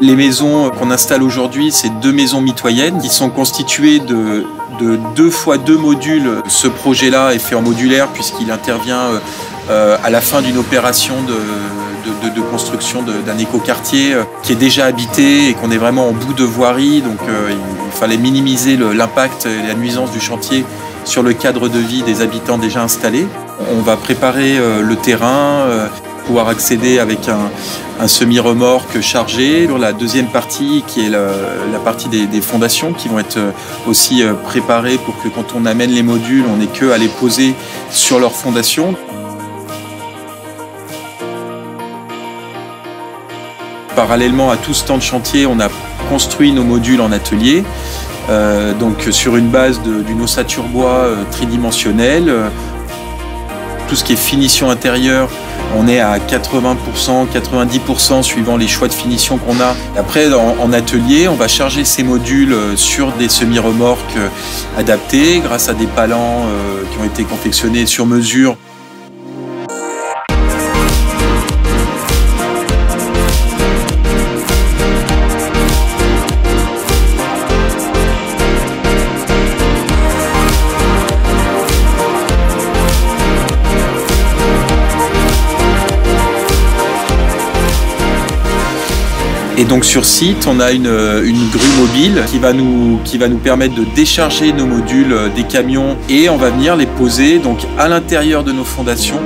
Les maisons qu'on installe aujourd'hui, c'est 2 maisons mitoyennes qui sont constituées de 2 fois 2 modules. Ce projet-là est fait en modulaire puisqu'il intervient à la fin d'une opération de construction d'un écoquartier qui est déjà habité et qu'on est vraiment en bout de voirie. Donc il fallait minimiser l'impact et la nuisance du chantier sur le cadre de vie des habitants déjà installés. On va préparer le terrain, pouvoir accéder avec un semi-remorque chargé. Sur la deuxième partie, qui est la partie des fondations, qui vont être aussi préparées pour que quand on amène les modules, on n'ait que à les poser sur leurs fondations. Parallèlement à tout ce temps de chantier, on a construit nos modules en atelier, donc sur une base d'une ossature bois tridimensionnelle. Tout ce qui est finition intérieure, on est à 80%, 90% suivant les choix de finition qu'on a. Après, en atelier, on va charger ces modules sur des semi-remorques adaptées grâce à des palans qui ont été confectionnés sur mesure. Et donc sur site, on a une grue mobile qui va nous permettre de décharger nos modules des camions et on va venir les poser donc à l'intérieur de nos fondations.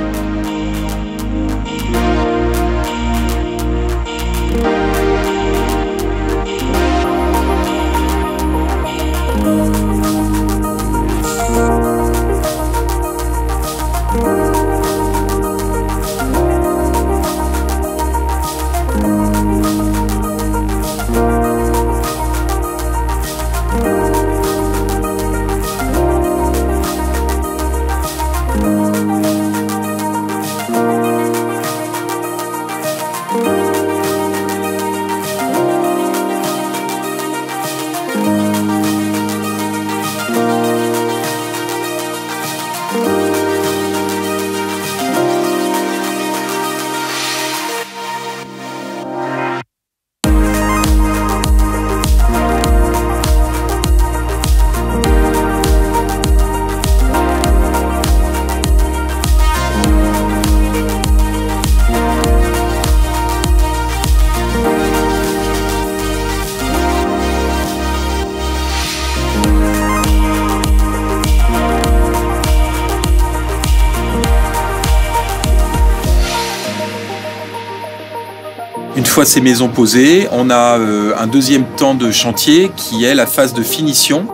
Une fois ces maisons posées, on a un deuxième temps de chantier qui est la phase de finition.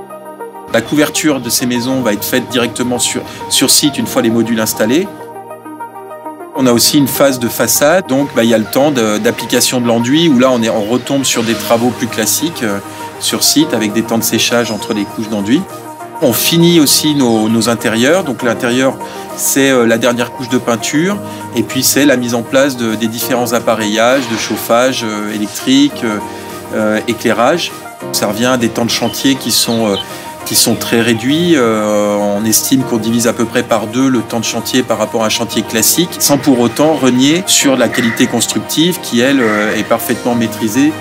La couverture de ces maisons va être faite directement sur site une fois les modules installés. On a aussi une phase de façade, donc il y a le temps d'application de l'enduit où là on retombe sur des travaux plus classiques sur site avec des temps de séchage entre les couches d'enduit. On finit aussi nos intérieurs, donc l'intérieur c'est la dernière couche de peinture et puis c'est la mise en place des différents appareillages de chauffage électrique, éclairage. Ça revient à des temps de chantier qui sont très réduits. On estime qu'on divise à peu près par 2 le temps de chantier par rapport à un chantier classique, sans pour autant renier sur la qualité constructive qui, elle, est parfaitement maîtrisée